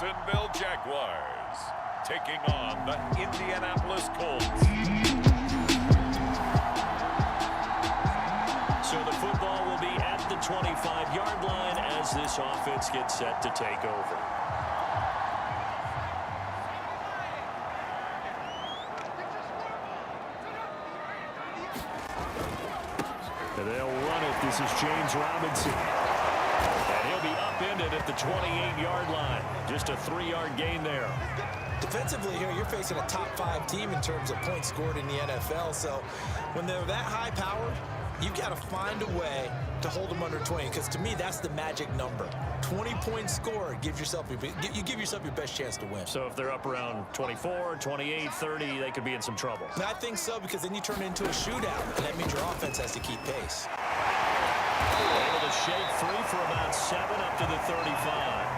Jacksonville Jaguars taking on the Indianapolis Colts. So the football will be at the 25-yard line as this offense gets set to take over. And they'll run it. This is James Robinson. And he'll be upended at the 28-yard line. Just a 3-yard gain there. Defensively here, you're facing a top-5 team in terms of points scored in the NFL. So when they're that high-powered, you've got to find a way to hold them under 20, because to me, that's the magic number. 20 points scored, you give yourself your best chance to win. So if they're up around 24, 28, 30, they could be in some trouble. And I think so, because then you turn it into a shootout, and that means your offense has to keep pace. Able to shake free for about 7 up to the 35.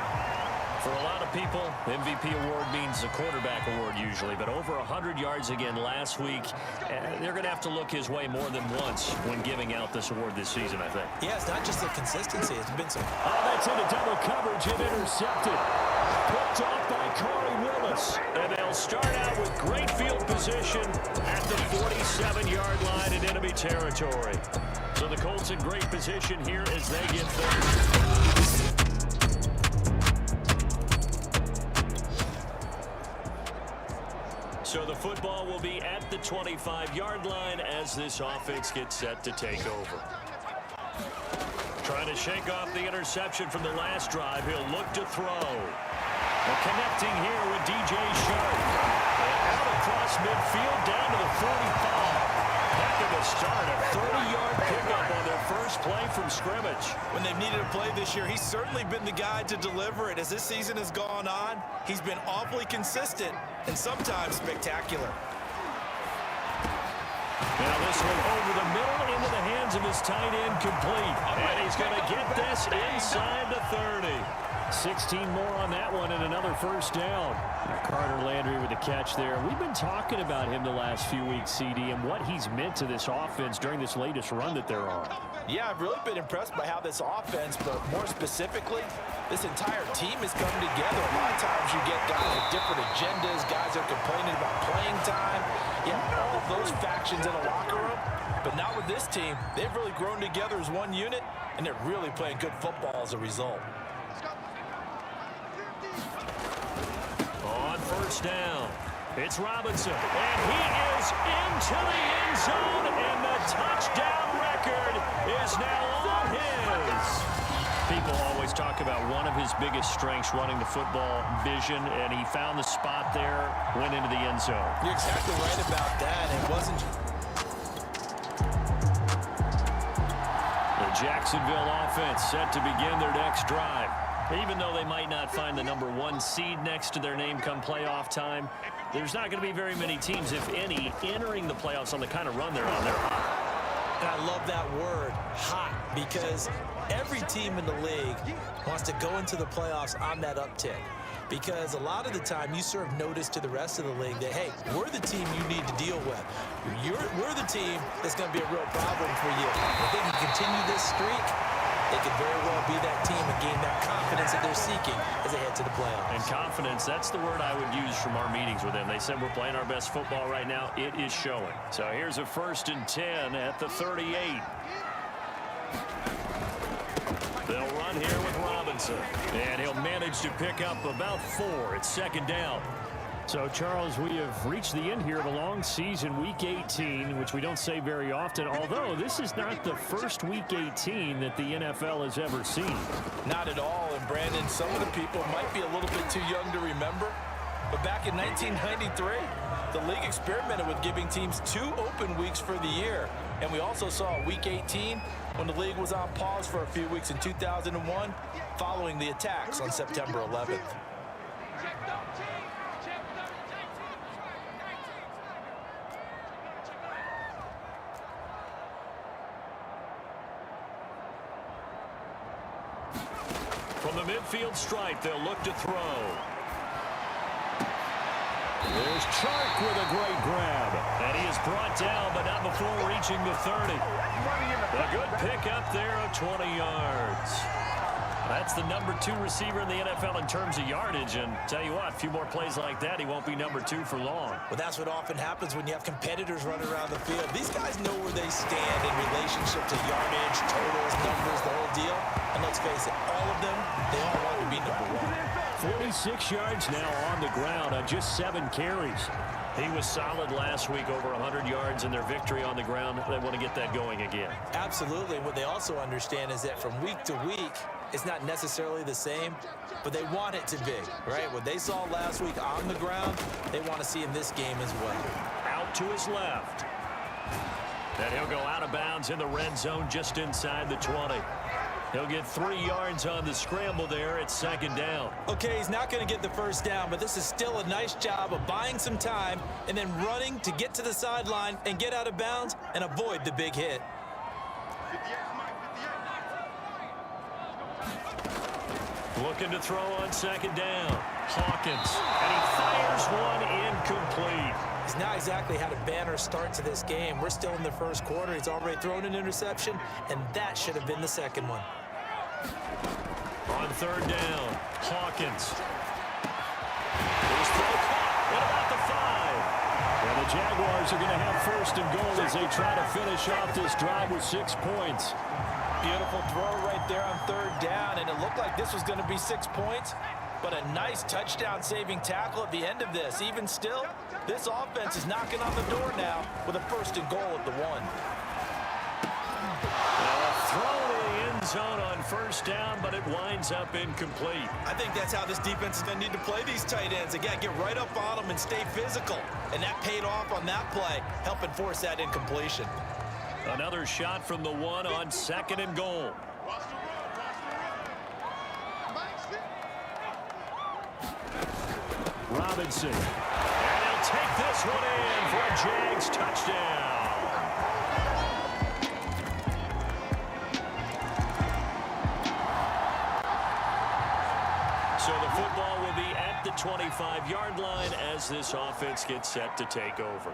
For a lot of people, MVP award means a quarterback award usually, but over 100 yards again last week. They're going to have to look his way more than once when giving out this award this season, I think. Yeah, it's not just the consistency. It's been some... Oh, that's into double coverage and intercepted. Picked off by Corey Willis. And they'll start out with great field position at the 47-yard line in enemy territory. So the Colts in great position here as they get third. So the football will be at the 25-yard line as this offense gets set to take over. Trying to shake off the interception from the last drive. He'll look to throw. Connecting here with DJ Sharp. And out across midfield down to the 45. Heck of a start. A 30-yard pickup on their first play from scrimmage. When they've needed a play this year, he's certainly been the guy to deliver it. As this season has gone on, he's been awfully consistent and sometimes spectacular. Now this one over the middle into the hands of his tight end, complete. And he's going to get this inside the 30. 16 more on that one and another first down. Carter Landry with the catch there. We've been talking about him the last few weeks, CD, and what he's meant to this offense during this latest run that they're on. Yeah, I've really been impressed by how this offense, but more specifically, this entire team has come together. A lot of times you get guys with different agendas, guys are complaining about playing time. You have all of those factions in a locker room, but not with this team. They've really grown together as one unit, and they're really playing good football as a result. On first down, it's Robinson, and he is into the end zone, and the touchdown record is now all his. People always talk about one of his biggest strengths, running the football, vision, and he found the spot there, went into the end zone. You're exactly right about that. It wasn't... The Jacksonville offense set to begin their next drive. Even though they might not find the #1 seed next to their name come playoff time, there's not going to be very many teams, if any, entering the playoffs on the kind of run they're on. They're hot. And I love that word, hot, because every team in the league wants to go into the playoffs on that uptick. Because a lot of the time you serve notice to the rest of the league that, hey, we're the team you need to deal with. We're the team that's going to be a real problem for you. If they can continue this streak, they could very well be that team and gain that confidence that they're seeking as they head to the playoffs. And confidence, that's the word I would use from our meetings with them. They said we're playing our best football right now. It is showing. So here's a 1st and 10 at the 38. They'll run here with Robinson. And he'll manage to pick up about 4. It's 2nd down. So, Charles, we have reached the end here of a long season, Week 18, which we don't say very often, although this is not the first Week 18 that the NFL has ever seen. Not at all, and Brandon, some of the people might be a little bit too young to remember, but back in 1993, the league experimented with giving teams 2 open weeks for the year, and we also saw Week 18 when the league was on pause for a few weeks in 2001 following the attacks on September 11th. From the midfield stripe, they'll look to throw. There's Chark with a great grab. And he is brought down, but not before reaching the 30. A good pickup there of 20 yards. That's the number 2 receiver in the NFL in terms of yardage. And tell you what, a few more plays like that, he won't be number 2 for long. Well, that's what often happens when you have competitors running around the field. These guys know where they stand in relationship to yardage, totals, numbers, the whole deal. And let's face it, all of them, they all want to be number 1. 46 yards now on the ground on just 7 carries. He was solid last week, over 100 yards in their victory on the ground. They want to get that going again. Absolutely. What they also understand is that from week to week, it's not necessarily the same, but they want it to be, right? What they saw last week on the ground, they want to see in this game as well. Out to his left. And he'll go out of bounds in the red zone just inside the 20. He'll get 3 yards on the scramble there at 2nd down. Okay, he's not going to get the first down, but this is still a nice job of buying some time and then running to get to the sideline and get out of bounds and avoid the big hit. Looking to throw on 2nd down. Hawkins, and he fires one incomplete. He's not exactly had a banner start to this game. We're still in the first quarter. He's already thrown an interception, and that should have been the second one. On 3rd down, Hawkins. His throw caught. What about the 5? And the Jaguars are going to have 1st and goal as they try to finish off this drive with 6 points. Beautiful throw right there on 3rd down, and it looked like this was going to be 6 points, but a nice touchdown-saving tackle at the end of this. Even still, this offense is knocking on the door now with a 1st and goal at the 1. Throw to the end zone on 1st down, but it winds up incomplete. I think that's how this defense is going to need to play these tight ends. They got to get right up on them and stay physical, and that paid off on that play, helping force that incompletion. Another shot from the 1 on 2nd and goal. Robinson. And he'll take this one in for a Jags touchdown. So the football will be at the 25-yard line as this offense gets set to take over.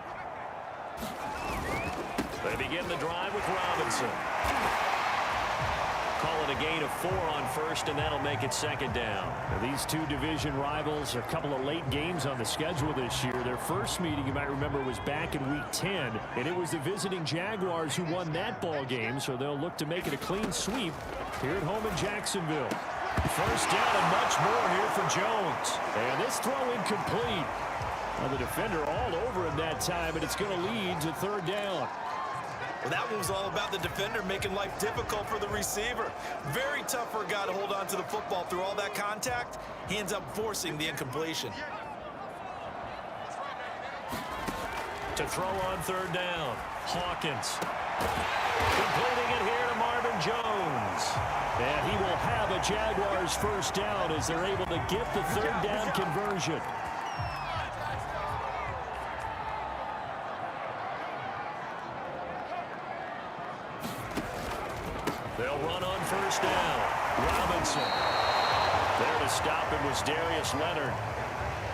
They begin the drive with Robinson. Call it a gain of 4 on 1st, and that'll make it 2nd down. Now, these two division rivals, a couple of late games on the schedule this year. Their first meeting, you might remember, was back in Week 10, and it was the visiting Jaguars who won that ball game, so they'll look to make it a clean sweep here at home in Jacksonville. 1st down and much more here for Jones. And this throw incomplete. Well, the defender all over him that time, and it's going to lead to 3rd down. Well, that one was all about the defender making life difficult for the receiver. Very tough for a guy to hold on to the football through all that contact. He ends up forcing the incompletion. To throw on 3rd down, Hawkins. Completing it here to Marvin Jones. And he will have a Jaguars 1st down as they're able to get the 3rd down conversion. They'll run on 1st down. Robinson. There to stop him was Darius Leonard.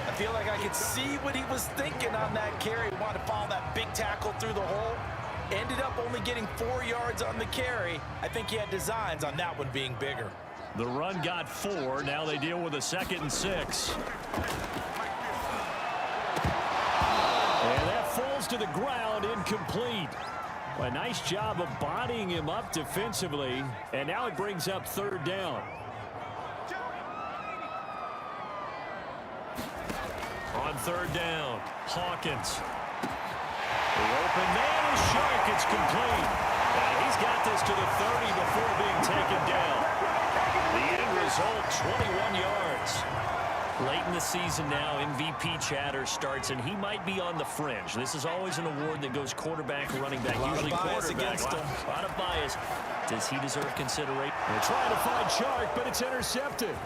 I feel like I could see what he was thinking on that carry. He wanted to follow that big tackle through the hole. Ended up only getting 4 yards on the carry. I think he had designs on that one being bigger. The run got 4. Now they deal with a 2nd and 6. And that falls to the ground, incomplete. A nice job of bodying him up defensively, and now it brings up 3rd down. On 3rd down, Hawkins. The open man is Shark. It's complete. And he's got this to the 30 before being taken down. The end result, 21 yards. Late in the season now, MVP chatter starts, and he might be on the fringe. This is always an award that goes quarterback, running back, usually quarterback. A lot of bias. Does he deserve consideration? They're trying to find Shark, but it's intercepted.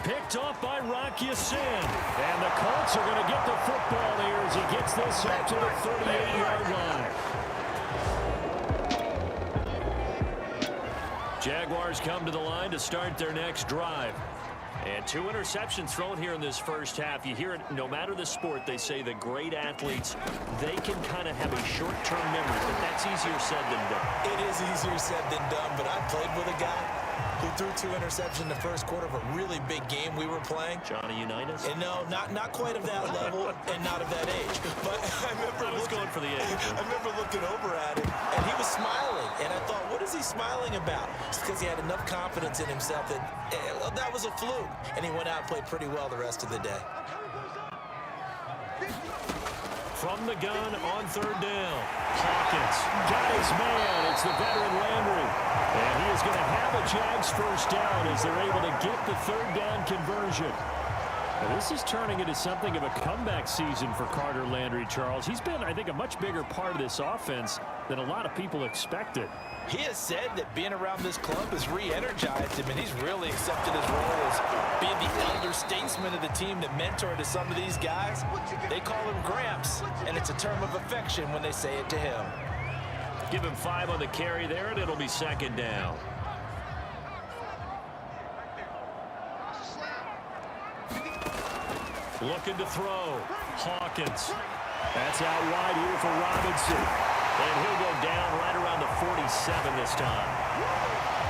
Picked off by Rock Ya-Sin. And the Colts are going to get the football here as he gets this up to the 38-yard line. Jaguars come to the line to start their next drive. And 2 interceptions thrown here in this first half. You hear it, no matter the sport, they say the great athletes, they can kind of have a short-term memory, but that's easier said than done. It is easier said than done, but I played with a guy who threw 2 interceptions in the first quarter of a really big game we were playing. Johnny Unitas? And no, not quite of that level and not of that age. But I was going for the age. I remember looking over at him, and he was smiling. And I thought, what is he smiling about? It's because he had enough confidence in himself that that was a fluke. And he went out and played pretty well the rest of the day. From the gun on 3rd down. Hawkins got his man. It's the veteran Landry. And he is going to have a Jags first down as they're able to get the 3rd down conversion. Now, this is turning into something of a comeback season for Carter Landry, Charles. He's been, I think, a much bigger part of this offense than a lot of people expected. He has said that being around this club has re-energized him, and he's really accepted his role as being the elder statesman of the team, the mentor to some of these guys. They call him Gramps, and it's a term of affection when they say it to him. Give him 5 on the carry there, and it'll be 2nd down. Looking to throw. Hawkins. That's out wide here for Robinson. And he'll go down right around the 47 this time.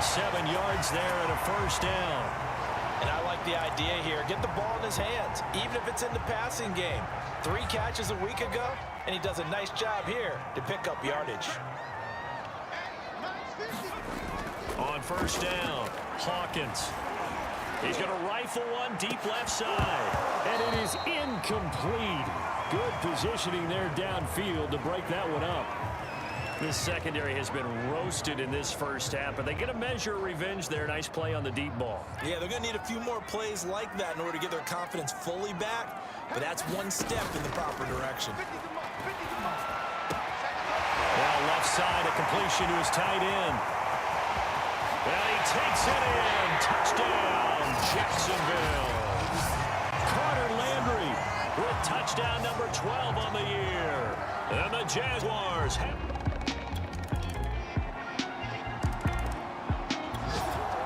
7 yards there and a first down. And I like the idea here. Get the ball in his hands, even if it's in the passing game. 3 catches a week ago, and he does a nice job here to pick up yardage. On 1st down, Hawkins. He's going to rifle one deep left side. And it is incomplete. Good positioning there downfield to break that one up. This secondary has been roasted in this first half, but they get a measure of revenge there. Nice play on the deep ball. Yeah, they're going to need a few more plays like that in order to get their confidence fully back, but that's one step in the proper direction. Now left side, a completion to his tight end. Well, he takes it in. Touchdown, Jacksonville. Carter Landry with touchdown number 12 on the year. And the Jaguars have...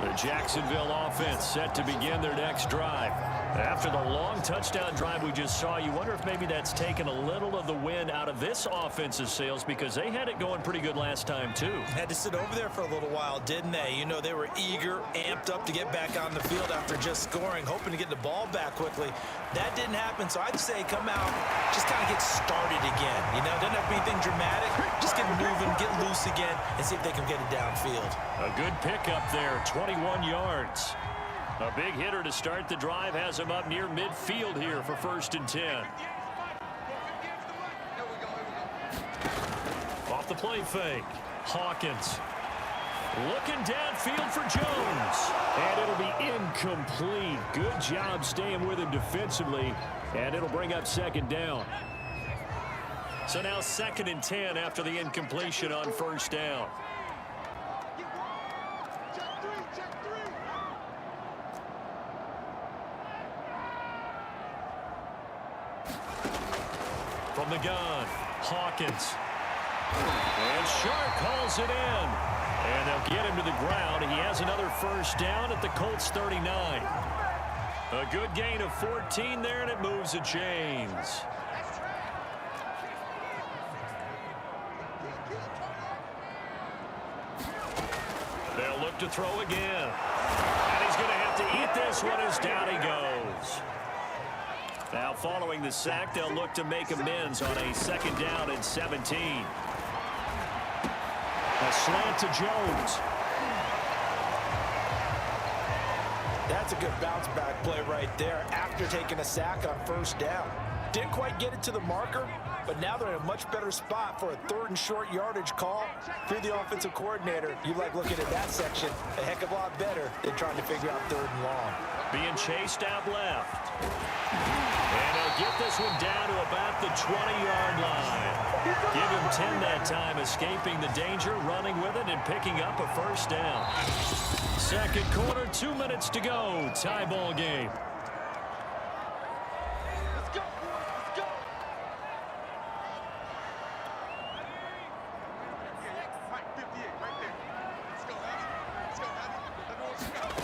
The Jacksonville offense set to begin their next drive. After the long touchdown drive we just saw, you wonder if maybe that's taken a little of the wind out of this offensive sails, because they had it going pretty good last time too. Had to sit over there for a little while, didn't they? You know, they were eager, amped up to get back on the field after just scoring, hoping to get the ball back quickly. That didn't happen, so I'd say come out, just kind of get started again. You know, doesn't have to be anything dramatic. Just get moving, get loose again, and see if they can get it downfield. A good pickup there, 21 yards. A big hitter to start the drive has him up near midfield here for 1st and 10. Off the play fake. Hawkins looking downfield for Jones. And it'll be incomplete. Good job staying with him defensively. And it'll bring up 2nd down. So now 2nd and 10 after the incompletion on 1st down. From the gun, Hawkins. And Sharp calls it in. And they'll get him to the ground. He has another 1st down at the Colts 39. A good gain of 14 there, and it moves the chains. They'll look to throw again. And he's going to have to eat this one as down he goes. Now following the sack, they'll look to make amends on a 2nd down and 17. A slant to Jones. That's a good bounce back play right there after taking a sack on 1st down. Didn't quite get it to the marker, but now they're in a much better spot for a 3rd and short yardage call. If you're the offensive coordinator, you like looking at that section a heck of a lot better than trying to figure out 3rd and long. Being chased out left. And they'll get this one down to about the 20-yard line. Give him 10 that time, escaping the danger, running with it, and picking up a 1st down. 2nd quarter, 2 minutes to go. Tie ball game. Let's go. Let's go. Mike, 58, right there. Let's go, Abby. Let's go, Abby.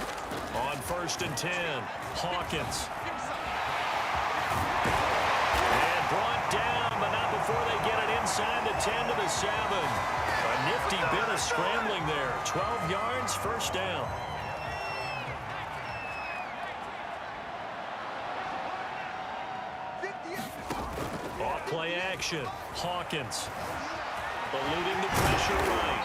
On 1st and 10, Hawkins. And brought down, but not before they get it inside the 10 to the 7. A nifty bit of scrambling there. 12 yards, 1st down. Play action. Hawkins. Eluding the pressure right.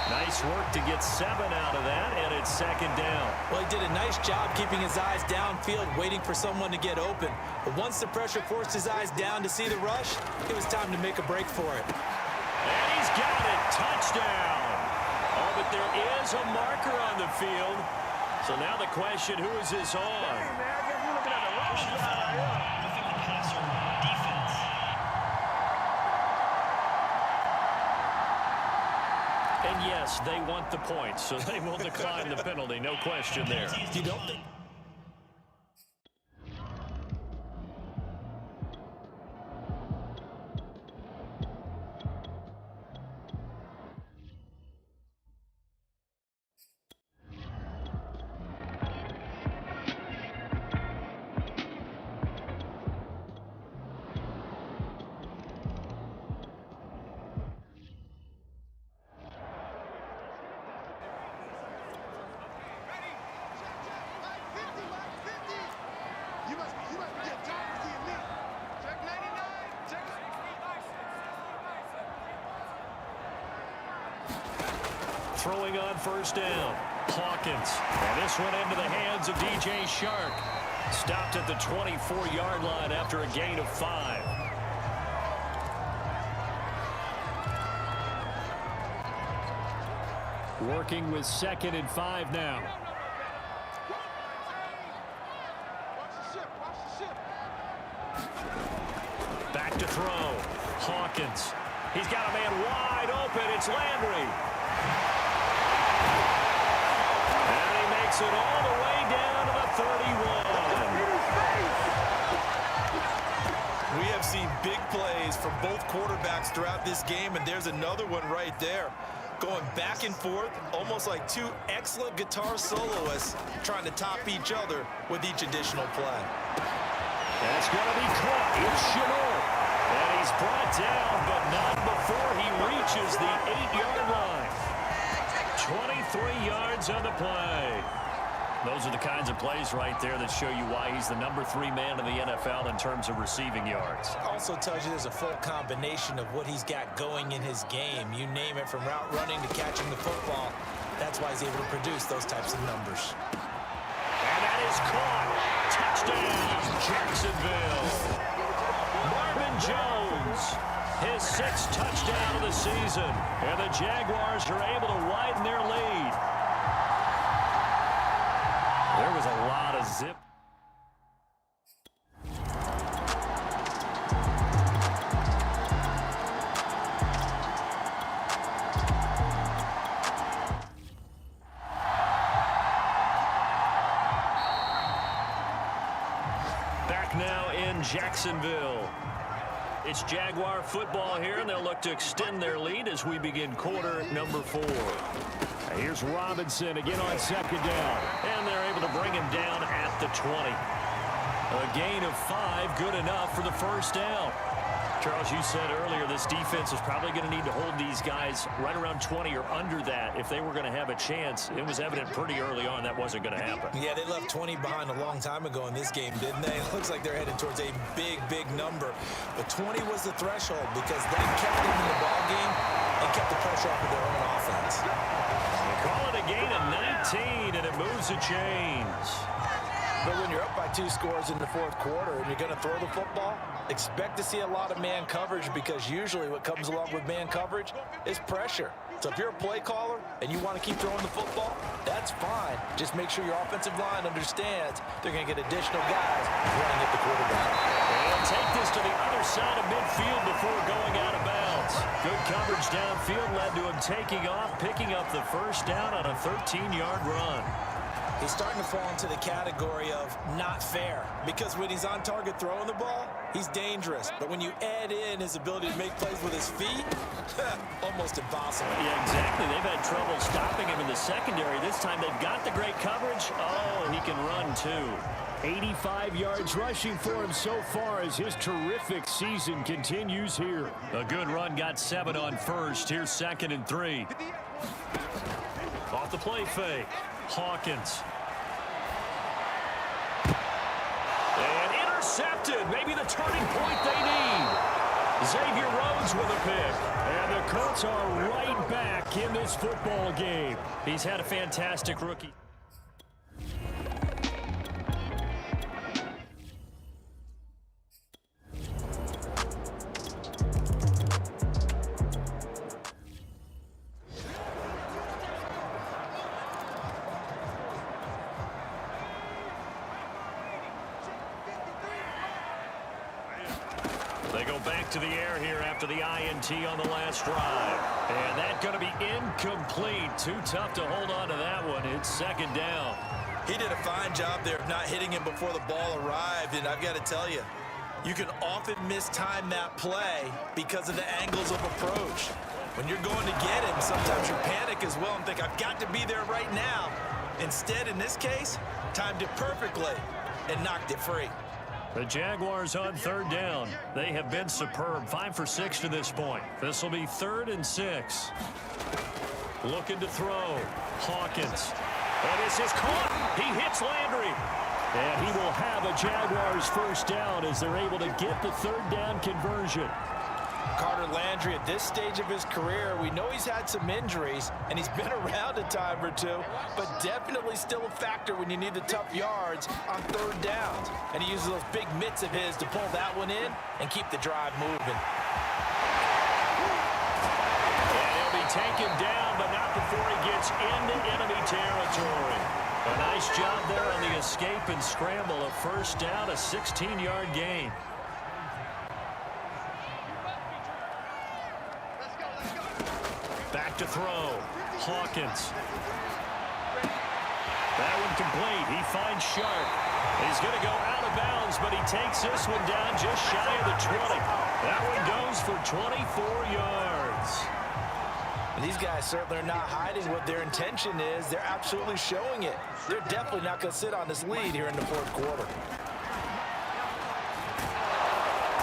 Nice work to get 7 out of that, and it's second down. Well, he did a nice job keeping his eyes downfield, waiting for someone to get open. But once the pressure forced his eyes down to see the rush, it was time to make a break for it. And he's got it. Touchdown. Oh, but there is a marker on the field. So now the question, who is this on? And yes, they want the points, so they will decline the penalty. No question there. You don't think... Throwing on first down. Hawkins. And this one into the hands of DJ Shark. Stopped at the 24-yard line after a gain of 5. Working with 2nd and 5 now. Back to throw. Hawkins. He's got a man wide open. It's Landry. And he makes it all the way down to the 31. We have seen big plays from both quarterbacks throughout this game, and there's another one right there. Going back and forth, almost like two excellent guitar soloists trying to top each other with each additional play. That's going to be caught. It's Chenot. And he's brought down, but not before he reaches the 8-yard line. 23 yards on the play. Those are the kinds of plays right there that show you why he's the number 3 man in the NFL in terms of receiving yards. Also tells you there's a full combination of what he's got going in his game. You name it, from route running to catching the football. That's why he's able to produce those types of numbers. And that is caught. Touchdown, Jacksonville. Marvin Jones, his 6th touchdown of the season. And the Jaguars are able to widen their lead. There was a lot of zip. Back now in Jacksonville. It's Jaguar football here, and they'll look to extend their lead as we begin quarter number 4. Here's Robinson again on 2nd down, and they're able to bring him down at the 20. A gain of 5, good enough for the first down. Charles, you said earlier this defense is probably going to need to hold these guys right around 20 or under that if they were going to have a chance. It was evident pretty early on that wasn't going to happen. Yeah, they left 20 behind a long time ago in this game, didn't they? It looks like they're headed towards a big, big number. But 20 was the threshold because that kept them in the ball game and kept the pressure off of their own offense. They call it a gain of 19, and it moves the chains. But when you're up by 2 scores in the 4th quarter and you're going to throw the football, expect to see a lot of man coverage, because usually what comes along with man coverage is pressure. So if you're a play caller and you want to keep throwing the football, that's fine. Just make sure your offensive line understands they're going to get additional guys running at the quarterback. And take this to the other side of midfield before going out of bounds. Good coverage downfield led to him taking off, picking up the first down on a 13-yard run. He's starting to fall into the category of not fair, because when he's on target throwing the ball, he's dangerous. But when you add in his ability to make plays with his feet, almost impossible. Yeah, exactly. They've had trouble stopping him in the secondary. This time they've got the great coverage. Oh, he can run too. 85 yards rushing for him so far as his terrific season continues here. A good run, got 7 on first. Here's 2nd and 3. Off the play fake. Hawkins. And intercepted. Maybe the turning point they need. Xavier Rhodes with a pick. And the Colts are right back in this football game. He's had a fantastic rookie. They go back to the air here after the INT on the last drive. And that's going to be incomplete. Too tough to hold on to that one. It's second down. He did a fine job there of not hitting him before the ball arrived, and I've got to tell you, you can often mistime that play because of the angles of approach. When you're going to get him, sometimes you panic as well and think, I've got to be there right now. Instead, in this case, timed it perfectly and knocked it free. The Jaguars on third down. They have been superb. 5 for 6 to this point. This will be 3rd and 6. Looking to throw. Hawkins. And this is caught. He hits Landry. And he will have a Jaguars first down as they're able to get the third down conversion. Carter Landry, at this stage of his career, we know he's had some injuries, and he's been around a time or two, but definitely still a factor when you need the tough yards on third downs. And he uses those big mitts of his to pull that one in and keep the drive moving. And he'll be taken down, but not before he gets into enemy territory. A nice job there on the escape and scramble. A first down, a 16-yard gain. Back to throw. Hawkins. That one complete. He finds Sharp. He's going to go out of bounds, but he takes this one down just shy of the 20. That one goes for 24 yards. And these guys certainly are not hiding what their intention is. They're absolutely showing it. They're definitely not going to sit on this lead here in the fourth quarter.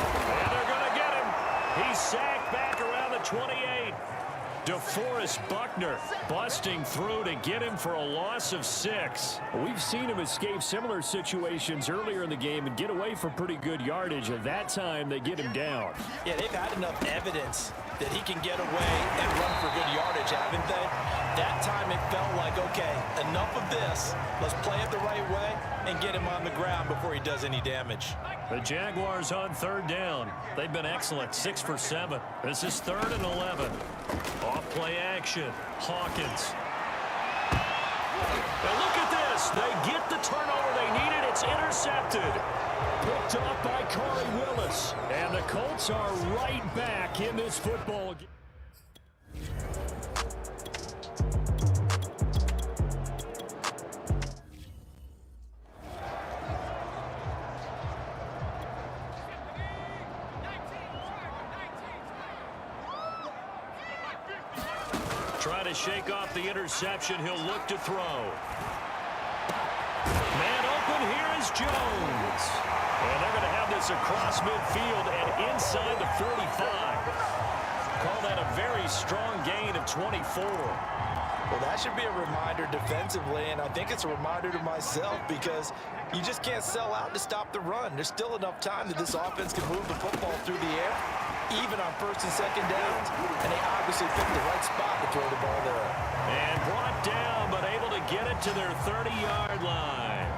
And they're going to get him. He's sacked back around the 28. DeForest Buckner busting through to get him for a loss of 6. We've seen him escape similar situations earlier in the game and get away for pretty good yardage. At that time, they get him down. Yeah, they've had enough evidence that he can get away and run for good yardage, haven't they? That time it felt like, okay, enough of this. Let's play it the right way and get him on the ground before he does any damage. The Jaguars on third down. They've been excellent, 6 for 7. This is 3rd and 11. Off play action. Hawkins. And look at this. They get the turnover they needed. It's intercepted. Picked up by Corey Willis. And the Colts are right back in this football game. Trying to shake off the interception. He'll look to throw. Man open here is Jones. And they're going to have this across midfield and inside the 45. Call that a very strong gain of 24. Well, that should be a reminder defensively, and I think it's a reminder to myself because you just can't sell out to stop the run. There's still enough time that this offense can move the football through the air, even on 1st and 2nd downs, and they obviously picked the right spot to throw the ball there. And brought down, but able to get it to their 30-yard line.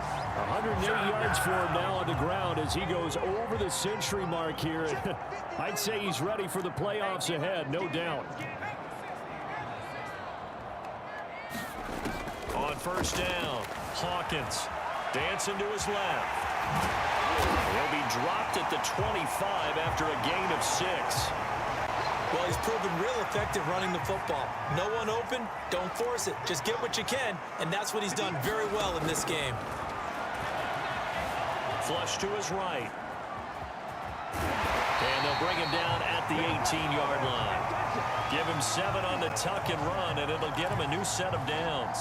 180 yards for him now on the ground as he goes over the century mark here. I'd say he's ready for the playoffs ahead, no doubt. On first down, Hawkins dancing to his left. He'll be dropped at the 25 after a gain of 6. Well, he's proven real effective running the football. No one open, don't force it. Just get what you can, and that's what he's done very well in this game. Flush to his right. And they'll bring him down at the 18-yard line. Give him 7 on the tuck and run, and it'll get him a new set of downs.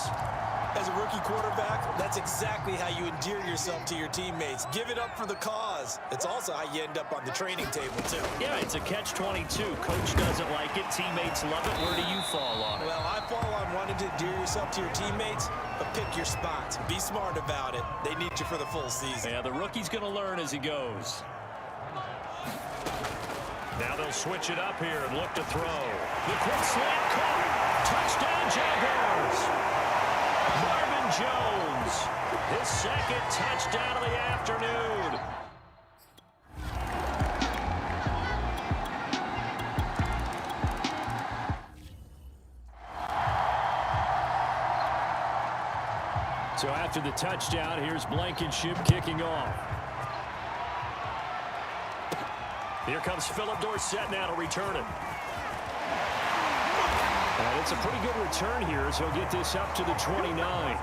As a rookie quarterback, that's exactly how you endear yourself to your teammates. Give it up for the cause. It's also how you end up on the training table, too. Yeah, it's a catch-22. Coach doesn't like it. Teammates love it. Where do you fall on it? Well, I fall on wanting to endear yourself to your teammates, but pick your spots. Be smart about it. They need you for the full season. Yeah, the rookie's going to learn as he goes. Now they'll switch it up here and look to throw. The quick slant caught. Touchdown, Jaguars. Marvin Jones, his second touchdown of the afternoon. So after the touchdown, here's Blankenship kicking off. Here comes Philip Dorsett now to return it. And it's a pretty good return here as he'll get this up to the 29.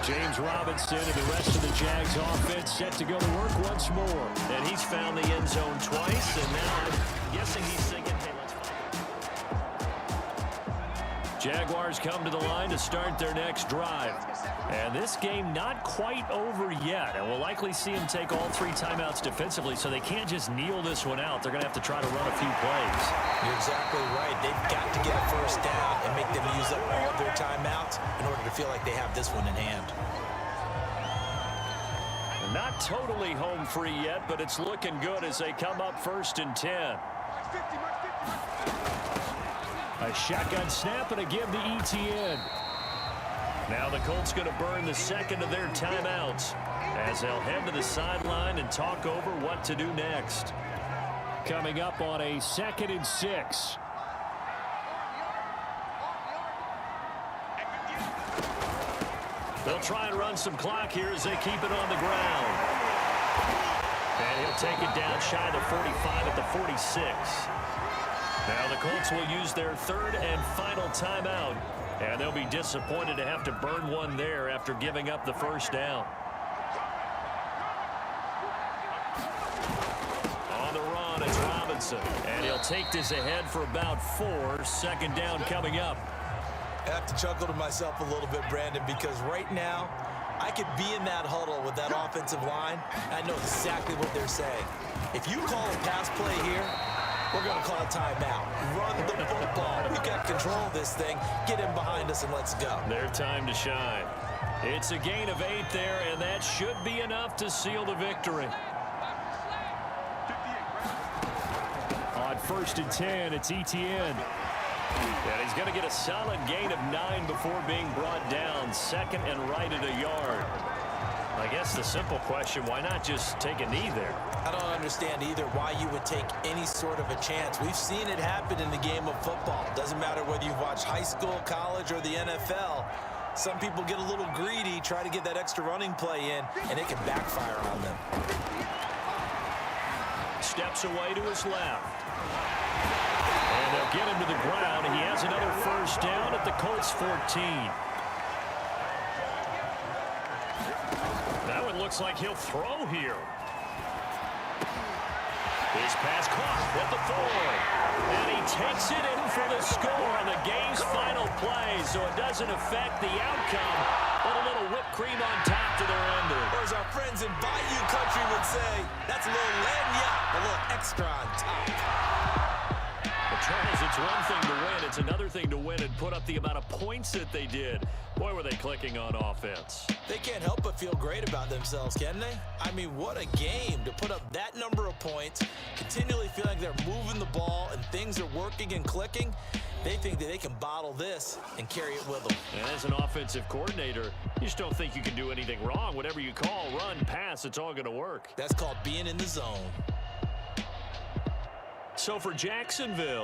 James Robinson and the rest of the Jags offense set to go to work once more. And he's found the end zone twice, and now I'm guessing he's thinking, hey, let's find it. Jaguars come to the line to start their next drive. And this game not quite over yet. And we'll likely see him take all 3 timeouts defensively, so they can't just kneel this one out. They're going to have to try to run a few plays. You're exactly right. They've got to get a first down and make them use up all of their timeouts in order to feel like they have this one in hand. Not totally home free yet, but it's looking good as they come up 1st and 10. A shotgun snap and a give to ETN. Now the Colts going to burn the second of their timeouts as they'll head to the sideline and talk over what to do next. Coming up on a 2nd and 6. They'll try and run some clock here as they keep it on the ground. And he'll take it down shy of the 45 at the 46. Now the Colts will use their 3rd and final timeout. And they'll be disappointed to have to burn one there after giving up the first down. On the run, it's Robinson. And he'll take this ahead for about 4. 2nd down coming up. I have to chuckle to myself a little bit, Brandon, because right now I could be in that huddle with that offensive line. I know exactly what they're saying. If you call a pass play here, we're going to call a timeout. Run the football. We've got control of this thing. Get him behind us and let's go. Their time to shine. It's a gain of 8 there, and that should be enough to seal the victory. On 1st and 10, it's ETN. And he's going to get a solid gain of 9 before being brought down. 2nd and right at a yard. I guess the simple question, why not just take a knee there? I don't understand either why you would take any sort of a chance. We've seen it happen in the game of football. Doesn't matter whether you've watched high school, college, or the NFL. Some people get a little greedy, try to get that extra running play in, and it can backfire on them. Steps away to his left. And they'll get him to the ground. He has another first down at the Colts 14. Now it looks like he'll throw here. His pass caught at the 4. And he takes it in for the score on the game's final play, so it doesn't affect the outcome, but a little whipped cream on top to their ending. Or as our friends in Bayou Country would say, that's a little lagniappe, a little extra on top. Charles, it's one thing to win. It's another thing to win and put up the amount of points that they did. Boy, were they clicking on offense. They can't help but feel great about themselves, can they? I mean, what a game to put up that number of points, continually feel like they're moving the ball and things are working and clicking. They think that they can bottle this and carry it with them. And as an offensive coordinator, you just don't think you can do anything wrong. Whatever you call, run, pass, it's all going to work. That's called being in the zone. So for Jacksonville,